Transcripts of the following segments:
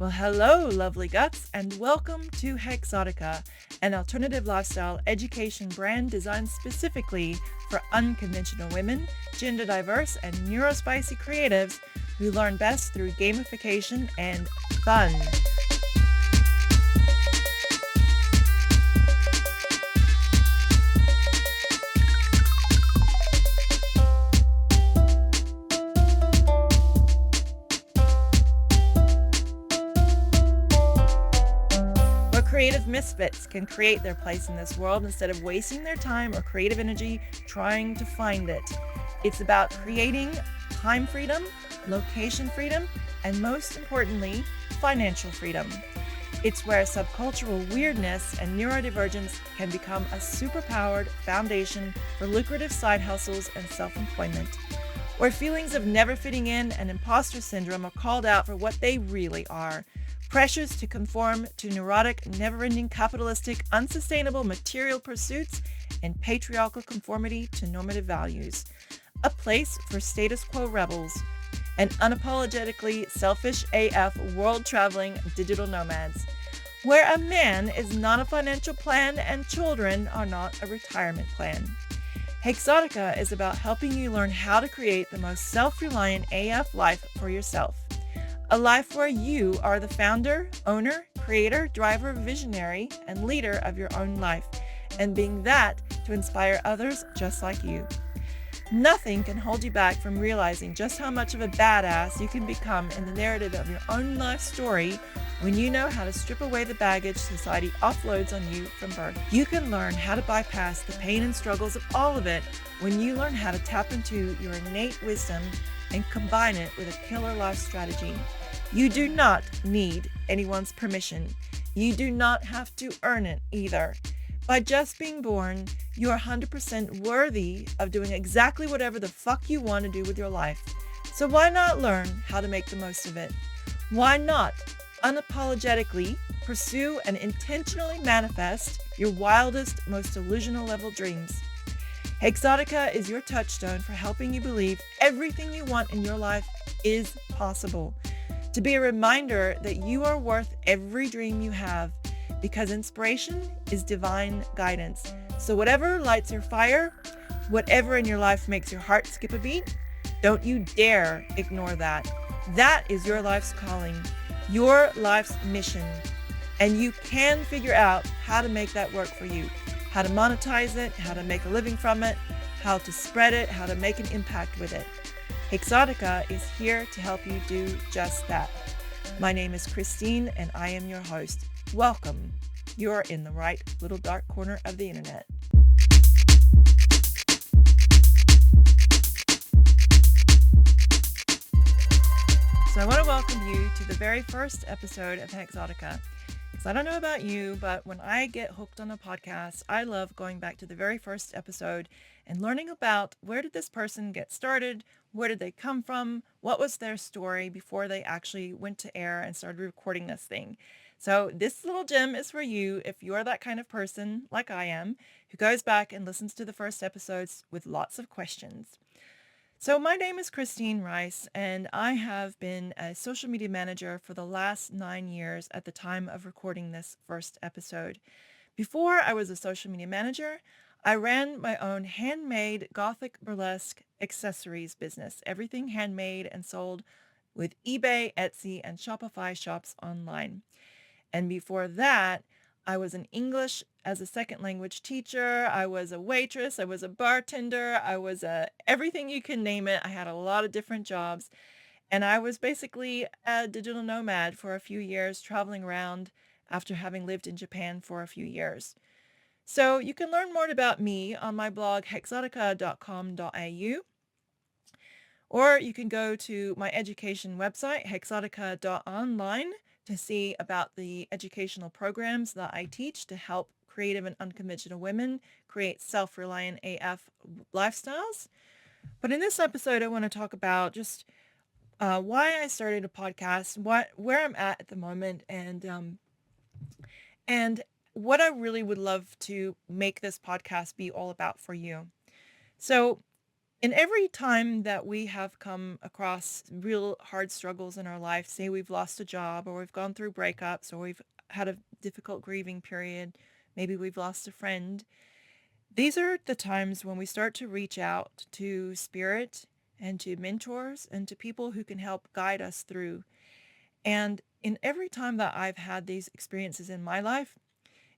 Well, hello, lovely guts, and welcome to Hexotica, an alternative lifestyle education brand designed specifically for unconventional women, gender diverse, and neurospicy creatives who learn best through gamification and fun. Creative misfits can create their place in this world instead of wasting their time or creative energy trying to find it. It's about creating time freedom, location freedom, and most importantly, financial freedom. It's where subcultural weirdness and neurodivergence can become a superpowered foundation for lucrative side hustles and self-employment. Where feelings of never fitting in and impostor syndrome are called out for what they really are. Pressures to conform to neurotic, never-ending capitalistic, unsustainable material pursuits and patriarchal conformity to normative values. A place for status quo rebels and unapologetically selfish AF world-traveling digital nomads. Where a man is not a financial plan and children are not a retirement plan. Hexotica is about helping you learn how to create the most self-reliant AF life for yourself. A life where you are the founder, owner, creator, driver, visionary, and leader of your own life, and being that to inspire others just like you. Nothing can hold you back from realizing just how much of a badass you can become in the narrative of your own life story when you know how to strip away the baggage society offloads on you from birth. You can learn how to bypass the pain and struggles of all of it when you learn how to tap into your innate wisdom and combine it with a killer life strategy. You do not need anyone's permission. You do not have to earn it either. By just being born, you are 100% worthy of doing exactly whatever the fuck you want to do with your life. So why not learn how to make the most of it? Why not unapologetically pursue and intentionally manifest your wildest, most delusional level dreams? Hexotica is your touchstone for helping you believe everything you want in your life is possible. To be a reminder that you are worth every dream you have, because inspiration is divine guidance. So whatever lights your fire, whatever in your life makes your heart skip a beat, don't you dare ignore that. That is your life's calling, your life's mission. And you can figure out how to make that work for you, how to monetize it, how to make a living from it, how to spread it, how to make an impact with it. Hexotica is here to help you do just that. My name is Christine and I am your host. Welcome. You're in the right little dark corner of the internet. So I want to welcome you to the very first episode of Hexotica. Because I don't know about you, but when I get hooked on a podcast, I love going back to the very first episode and learning about where did this person get started, where did they come from, what was their story before they actually went to air and started recording this thing. So this little gem is for you if you're that kind of person, like I am, who goes back and listens to the first episodes with lots of questions. So my name is Christine Rice, and I have been a social media manager for the last 9 years at the time of recording this first episode. Before I was a social media manager, I ran my own handmade Gothic burlesque accessories business, everything handmade and sold with eBay, Etsy, and Shopify shops online. And before that, I was an English as a second language teacher. I was a waitress. I was a bartender. I was everything you can name it. I had a lot of different jobs. And I was basically a digital nomad for a few years, traveling around after having lived in Japan for a few years. So you can learn more about me on my blog, hexotica.com.au. Or you can go to my education website, hexotica.online, to see about the educational programs that I teach to help creative and unconventional women create self-reliant AF lifestyles. But in this episode, I want to talk about just why I started a podcast, where I'm at the moment, and what I really would love to make this podcast be all about for you. So And every time that we have come across real hard struggles in our life, say we've lost a job or we've gone through breakups or we've had a difficult grieving period, maybe we've lost a friend, these are the times when we start to reach out to spirit and to mentors and to people who can help guide us through. And in every time that I've had these experiences in my life,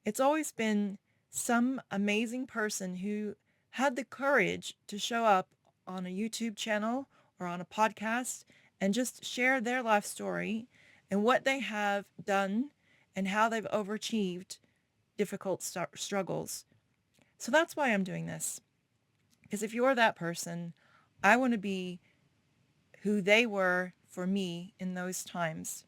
it's always been some amazing person who had the courage to show up on a YouTube channel or on a podcast and just share their life story and what they have done and how they've overachieved difficult struggles. So that's why I'm doing this. Because if you're that person, I want to be who they were for me in those times.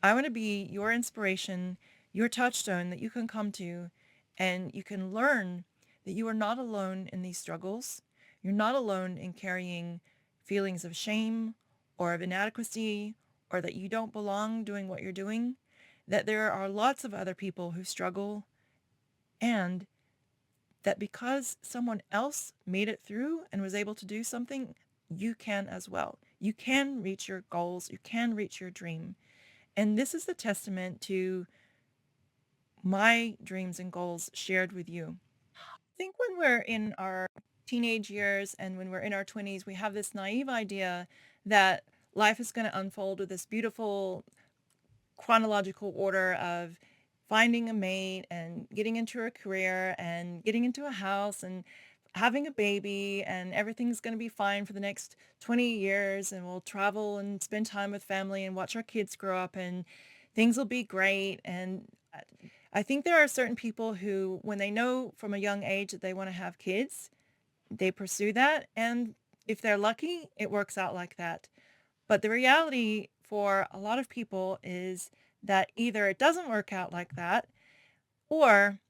I want to be your inspiration, your touchstone that you can come to and you can learn that you are not alone in these struggles. You're not alone in carrying feelings of shame or of inadequacy or that you don't belong doing what you're doing, that there are lots of other people who struggle, and that because someone else made it through and was able to do something, you can as well. You can reach your goals. You can reach your dream. And this is the testament to my dreams and goals shared with you. I think when we're in our teenage years and when we're in our 20s, we have this naive idea that life is going to unfold with this beautiful chronological order of finding a mate and getting into a career and getting into a house and having a baby, and everything's going to be fine for the next 20 years, and we'll travel and spend time with family and watch our kids grow up and things will be great. And I think there are certain people who, when they know from a young age that they want to have kids, they pursue that. And if they're lucky, it works out like that. But the reality for a lot of people is that either it doesn't work out like that or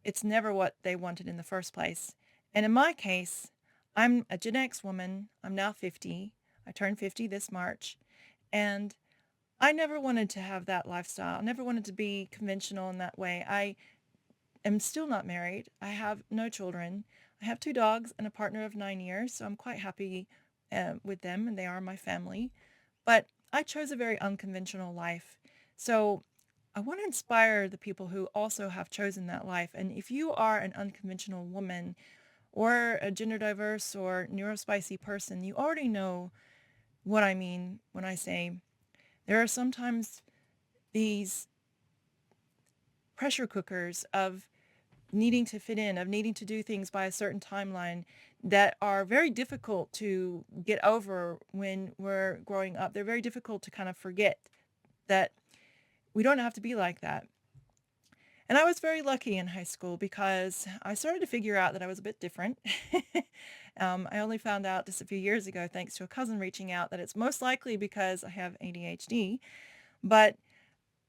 it's never what they wanted in the first place. And in my case, I'm a Gen X woman. I'm now 50. I turned 50 this March. And I never wanted to have that lifestyle. I never wanted to be conventional in that way. I am still not married. I have no children. I have 2 dogs and a partner of 9 years, so I'm quite happy with them, and they are my family. But I chose a very unconventional life. So I want to inspire the people who also have chosen that life. And if you are an unconventional woman or a gender diverse or neurospicy person, you already know what I mean when I say there are sometimes these pressure cookers of needing to fit in, of needing to do things by a certain timeline that are very difficult to get over when we're growing up. They're very difficult to kind of forget that we don't have to be like that. And I was very lucky in high school because I started to figure out that I was a bit different. I only found out just a few years ago, thanks to a cousin reaching out, that it's most likely because I have ADHD. But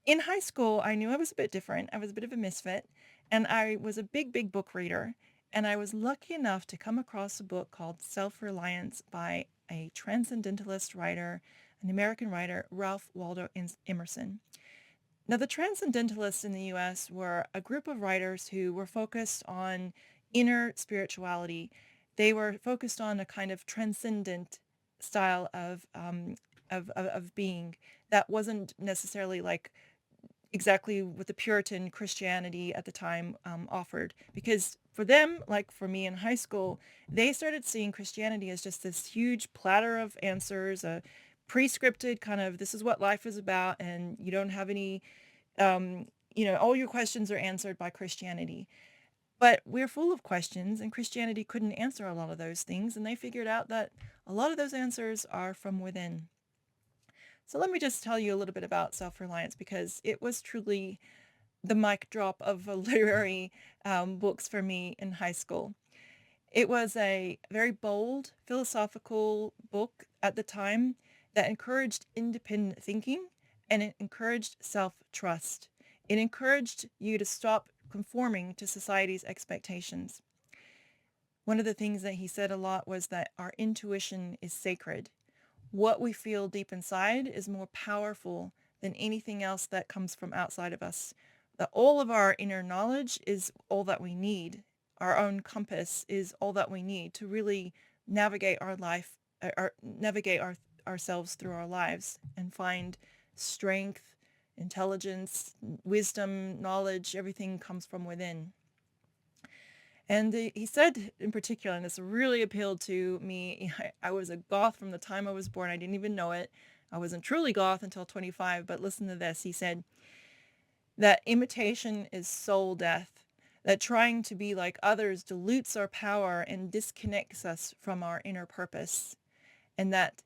in high school, I knew I was a bit different. I was a bit of a misfit, and I was a big, big book reader. And I was lucky enough to come across a book called Self-Reliance by a transcendentalist writer, an American writer, Ralph Waldo Emerson. Now, the Transcendentalists in the US were a group of writers who were focused on inner spirituality. They were focused on a kind of transcendent style of being that wasn't necessarily like exactly what the Puritan Christianity at the time offered. Because for them, like for me in high school, they started seeing Christianity as just this huge platter of answers, a pre-scripted kind of this is what life is about, and you don't have any, all your questions are answered by Christianity. But we're full of questions, and Christianity couldn't answer a lot of those things, and they figured out that a lot of those answers are from within. So let me just tell you a little bit about Self-Reliance because it was truly the mic drop of literary books for me in high school. It was a very bold philosophical book at the time that encouraged independent thinking, and it encouraged self-trust. It encouraged you to stop conforming to society's expectations. One of the things that he said a lot was that our intuition is sacred. What we feel deep inside is more powerful than anything else that comes from outside of us. That all of our inner knowledge is all that we need. Our own compass is all that we need to really navigate our life, navigate ourselves through our lives and find strength, intelligence, wisdom, knowledge. Everything comes from within. And he said in particular, and this really appealed to me, I was a goth from the time I was born. I didn't even know it. I wasn't truly goth until 25, but listen to this. He said that imitation is soul death, that trying to be like others dilutes our power and disconnects us from our inner purpose, and that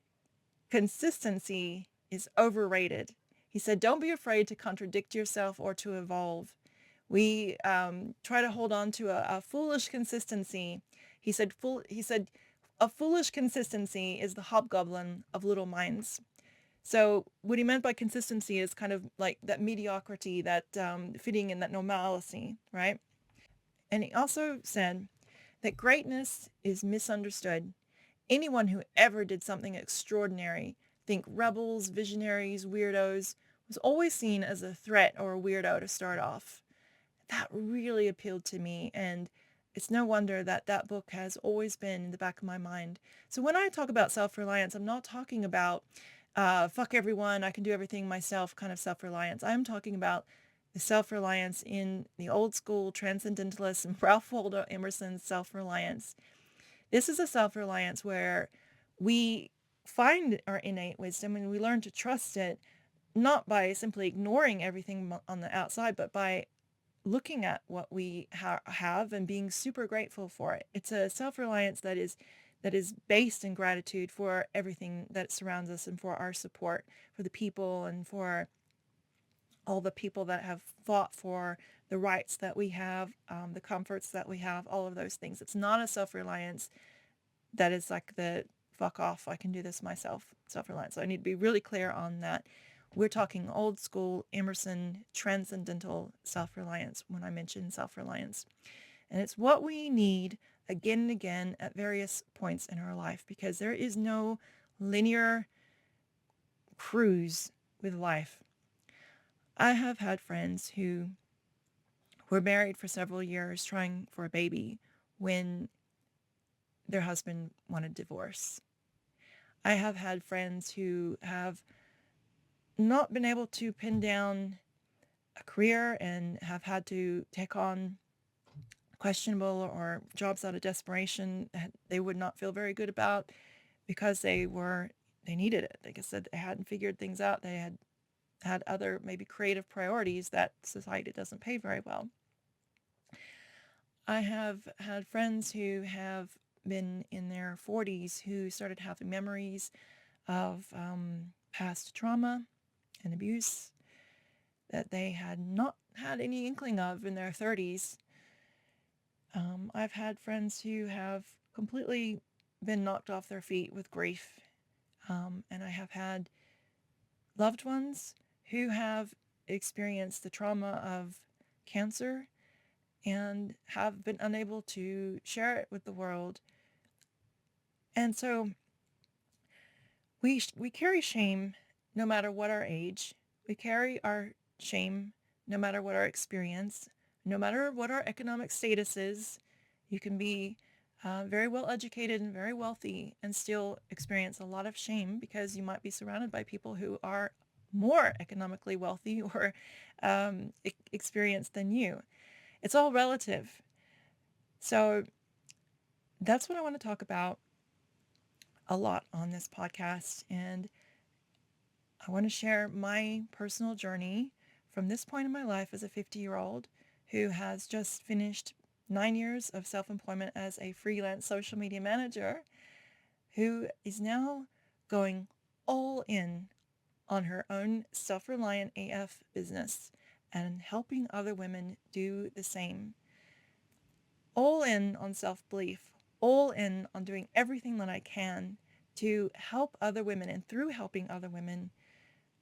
consistency is overrated. He said, don't be afraid to contradict yourself or to evolve. We try to hold on to a foolish consistency. He said, a foolish consistency is the hobgoblin of little minds. So what he meant by consistency is kind of like that mediocrity, that fitting in, that normalcy, right? And he also said that greatness is misunderstood. Anyone who ever did something extraordinary, think rebels, visionaries, weirdos, was always seen as a threat or a weirdo to start off. That really appealed to me, and it's no wonder that that book has always been in the back of my mind. So when I talk about self-reliance, I'm not talking about fuck everyone, I can do everything myself kind of self-reliance. I'm talking about the self-reliance in the old school transcendentalist and Ralph Waldo Emerson's self-reliance. This is a self-reliance where we find our innate wisdom and we learn to trust it, not by simply ignoring everything on the outside, but by looking at what we have and being super grateful for it. It's a self-reliance that is based in gratitude for everything that surrounds us and for our support, for the people and for all the people that have fought for the rights that we have, the comforts that we have, all of those things. It's not a self-reliance that is like the fuck off, I can do this myself self-reliance. So I need to be really clear on that. We're talking old school Emerson transcendental self-reliance when I mention self-reliance. And it's what we need again and again at various points in our life, because there is no linear cruise with life. I have had friends who were married for several years trying for a baby when their husband wanted divorce. I have had friends who have not been able to pin down a career and have had to take on questionable or jobs out of desperation that they would not feel very good about because they needed it. Like I said, they hadn't figured things out. They had other maybe creative priorities that society doesn't pay very well. I have had friends who have been in their 40s who started having memories of past trauma and abuse that they had not had any inkling of in their 30s. I've had friends who have completely been knocked off their feet with grief. And I have had loved ones who have experienced the trauma of cancer and have been unable to share it with the world. And so we carry shame no matter what our age. We carry our shame no matter what our experience, no matter what our economic status is. You can be very well educated and very wealthy and still experience a lot of shame because you might be surrounded by people who are more economically wealthy or experienced than you. It's all relative. So that's what I want to talk about a lot on this podcast. And I want to share my personal journey from this point in my life as a 50-year-old who has just finished 9 years of self-employment as a freelance social media manager, who is now going all in on her own self-reliant AF business and helping other women do the same. All in on self-belief, all in on doing everything that I can to help other women, and through helping other women,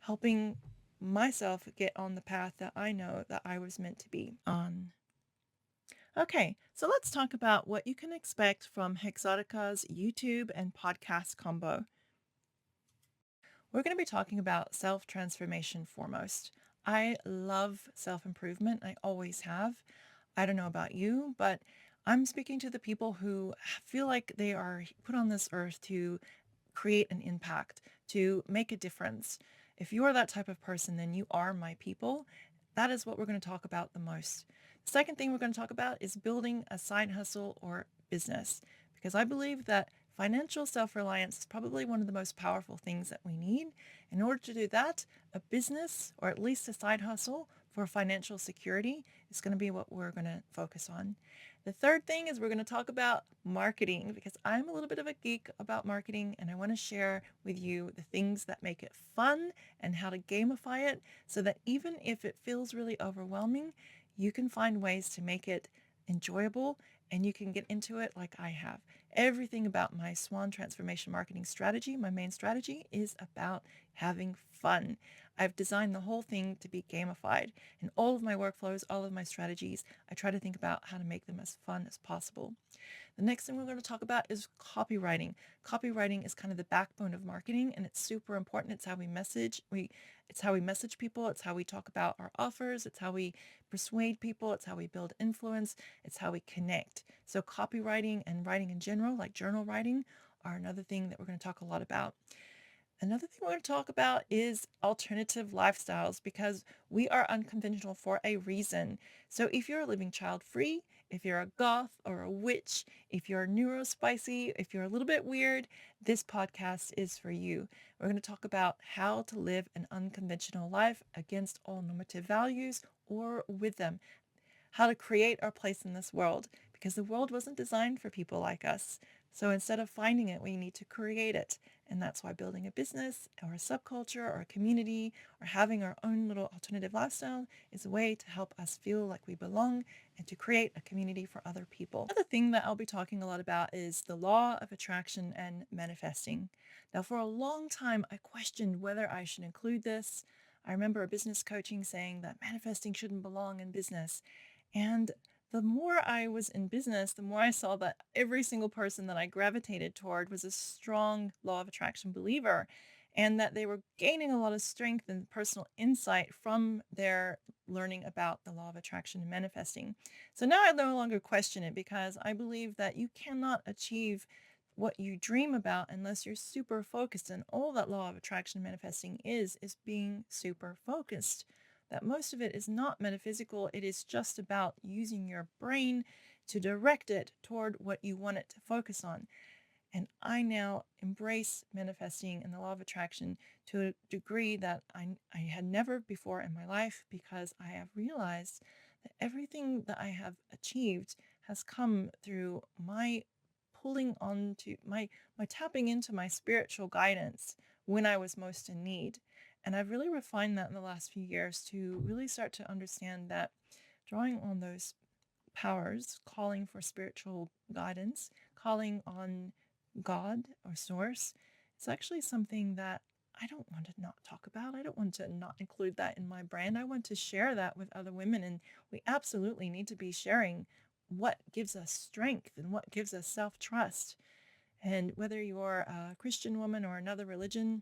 helping myself get on the path that I know that I was meant to be on. Okay, so let's talk about what you can expect from Hexotica's YouTube and podcast combo. We're going to be talking about self-transformation foremost. I love self-improvement. I always have. I don't know about you, but I'm speaking to the people who feel like they are put on this earth to create an impact, to make a difference. If you are that type of person, then you are my people. That is what we're going to talk about the most. The second thing we're going to talk about is building a side hustle or business, because I believe that financial self-reliance is probably one of the most powerful things that we need. In order to do that, a business or at least a side hustle for financial security is going to be what we're going to focus on. The third thing is we're going to talk about marketing, because I'm a little bit of a geek about marketing and I want to share with you the things that make it fun and how to gamify it so that even if it feels really overwhelming, you can find ways to make it enjoyable and you can get into it like I have. Everything about my Swan transformation marketing strategy, my main strategy, is about having fun. I've designed the whole thing to be gamified. In all of my workflows, all of my strategies, I try to think about how to make them as fun as possible. The next thing we're going to talk about is copywriting. Copywriting is kind of the backbone of marketing and it's super important. It's how we message. It's how we message people. It's how we talk about our offers. It's how we persuade people. It's how we build influence. It's how we connect. So copywriting and writing in general, like journal writing, are another thing that we're going to talk a lot about. Another thing we're going to talk about is alternative lifestyles, because we are unconventional for a reason. So if you're living child-free, if you're a goth or a witch, if you're neurospicy, if you're a little bit weird, this podcast is for you. We're going to talk about how to live an unconventional life against all normative values or with them, how to create our place in this world, because the world wasn't designed for people like us. So instead of finding it, we need to create it. And that's why building a business or a subculture or a community or having our own little alternative lifestyle is a way to help us feel like we belong and to create a community for other people. Another thing that I'll be talking a lot about is the law of attraction and manifesting. Now, for a long time, I questioned whether I should include this. I remember a business coaching saying that manifesting shouldn't belong in business. And the more I was in business, the more I saw that every single person that I gravitated toward was a strong law of attraction believer, and that they were gaining a lot of strength and personal insight from their learning about the law of attraction and manifesting. So now I no longer question it, because I believe that you cannot achieve what you dream about unless you're super focused. And all that law of attraction and manifesting is being super focused. That most of it is not metaphysical. It is just about using your brain to direct it toward what you want it to focus on. And I now embrace manifesting and the law of attraction to a degree that I had never before in my life, because I have realized that everything that I have achieved has come through my pulling on to my tapping into my spiritual guidance when I was most in need. And I've really refined that in the last few years to really start to understand that drawing on those powers, calling for spiritual guidance, calling on God or source, it's actually something that I don't want to not talk about. I don't want to not include that in my brand. I want to share that with other women. And we absolutely need to be sharing what gives us strength and what gives us self-trust. And whether you're a Christian woman or another religion,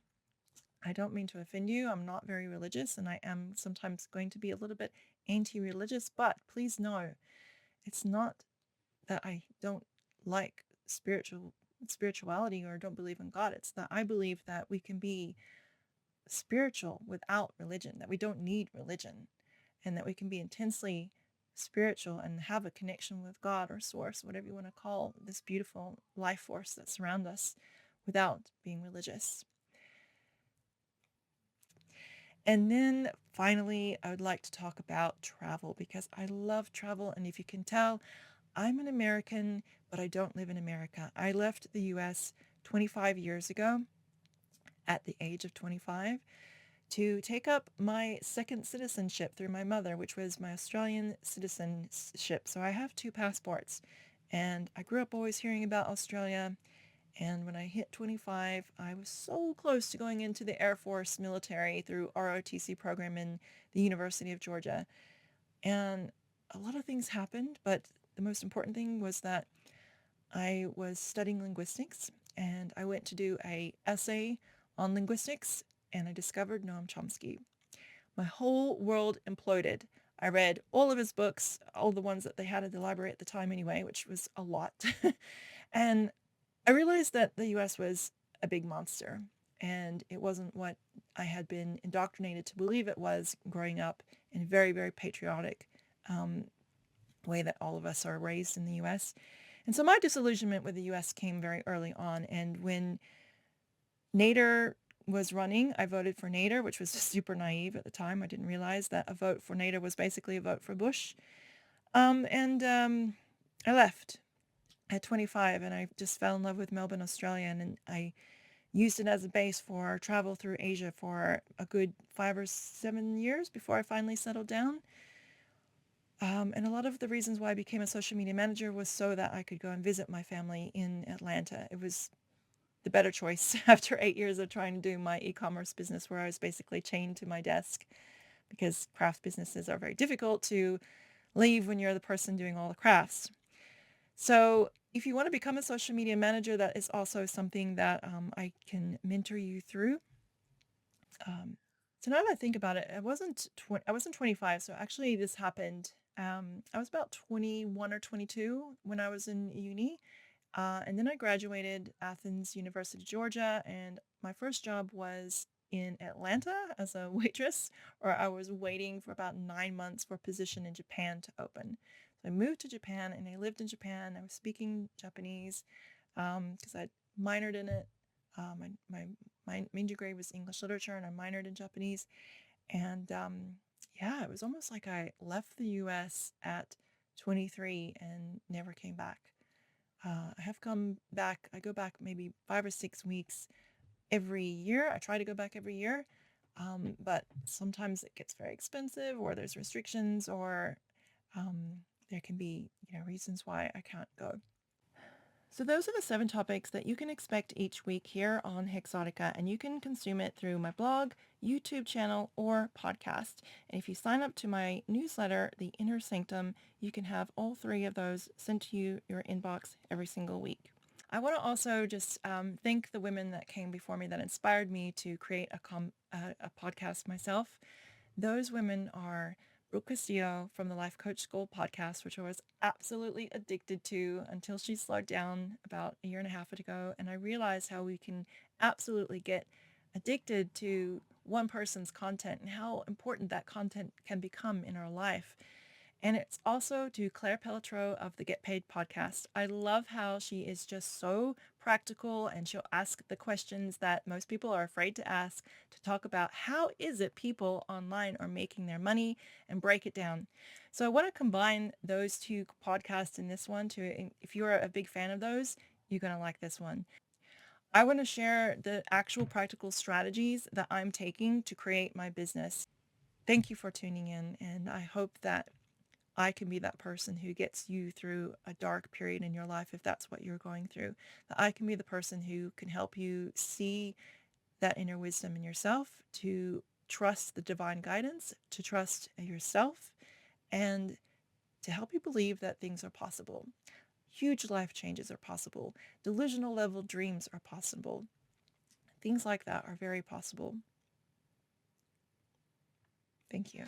I don't mean to offend you. I'm not very religious, and I am sometimes going to be a little bit anti-religious, but please know it's not that I don't like spirituality or don't believe in God. It's that I believe that we can be spiritual without religion, that we don't need religion, and that we can be intensely spiritual and have a connection with God or source, whatever you want to call this beautiful life force that surrounds us, without being religious. And then finally, I would like to talk about travel, because I love travel. And if you can tell, I'm an American, but I don't live in America. I left the US 25 years ago at the age of 25 to take up my second citizenship through my mother, which was my Australian citizenship. So I have two passports. And I grew up always hearing about Australia. And when I hit 25, I was so close to going into the Air Force military through ROTC program in the University of Georgia. And a lot of things happened, but the most important thing was that I was studying linguistics, and I went to do an essay on linguistics, and I discovered Noam Chomsky. My whole world imploded. I read all of his books, all the ones that they had at the library at the time anyway, which was a lot. And I realized that the US was a big monster, and it wasn't what I had been indoctrinated to believe it was growing up in a very, very patriotic way that all of us are raised in the US. And so my disillusionment with the US came very early on. And when Nader was running, I voted for Nader, which was super naive at the time. I didn't realize that a vote for Nader was basically a vote for Bush. And I left at 25, and I just fell in love with Melbourne, Australia, and I used it as a base for travel through Asia for a good 5 or 7 years before I finally settled down. And a lot of the reasons why I became a social media manager was so that I could go and visit my family in Atlanta. It was the better choice after 8 years of trying to do my e-commerce business, where I was basically chained to my desk, because craft businesses are very difficult to leave when you're the person doing all the crafts. So if you want to become a social media manager, that is also something that I can mentor you through. So now that I think about it, I wasn't 25. So actually this happened. I was about 21 or 22 when I was in uni. And then I graduated Athens University, Georgia, and my first job was in Atlanta as a waitress, or I was waiting for about 9 months for a position in Japan to open. So I moved to Japan and I lived in Japan. I was speaking Japanese because I minored in it. My main degree was English literature, and I minored in Japanese. And yeah, it was almost like I left the US at 23 and never came back. I have come back. I go back maybe 5 or 6 weeks every year. I try to go back every year, but sometimes it gets very expensive, or there's restrictions, or there can be reasons why I can't go. So those are the 7 topics that you can expect each week here on Hexotica, and you can consume it through my blog, YouTube channel, or podcast. And if you sign up to my newsletter, The Inner Sanctum, you can have all 3 of those sent to you, your inbox, every single week. I want to also just thank the women that came before me that inspired me to create a podcast myself. Those women are Brooke Castillo from the Life Coach School podcast, which I was absolutely addicted to until she slowed down about a year and a half ago. And I realized how we can absolutely get addicted to one person's content and how important that content can become in our life. And it's also to Claire Pelletreau of the Get Paid podcast. I love how she is just so practical, and she'll ask the questions that most people are afraid to ask, to talk about how is it people online are making their money, and break it down. So I want to combine those 2 podcasts in this one to, if you're a big fan of those, you're going to like this one. I want to share the actual practical strategies that I'm taking to create my business. Thank you for tuning in, and I hope that I can be that person who gets you through a dark period in your life, if that's what you're going through. That I can be the person who can help you see that inner wisdom in yourself, to trust the divine guidance, to trust yourself, and to help you believe that things are possible. Huge life changes are possible. Delusional level dreams are possible. Things like that are very possible. Thank you.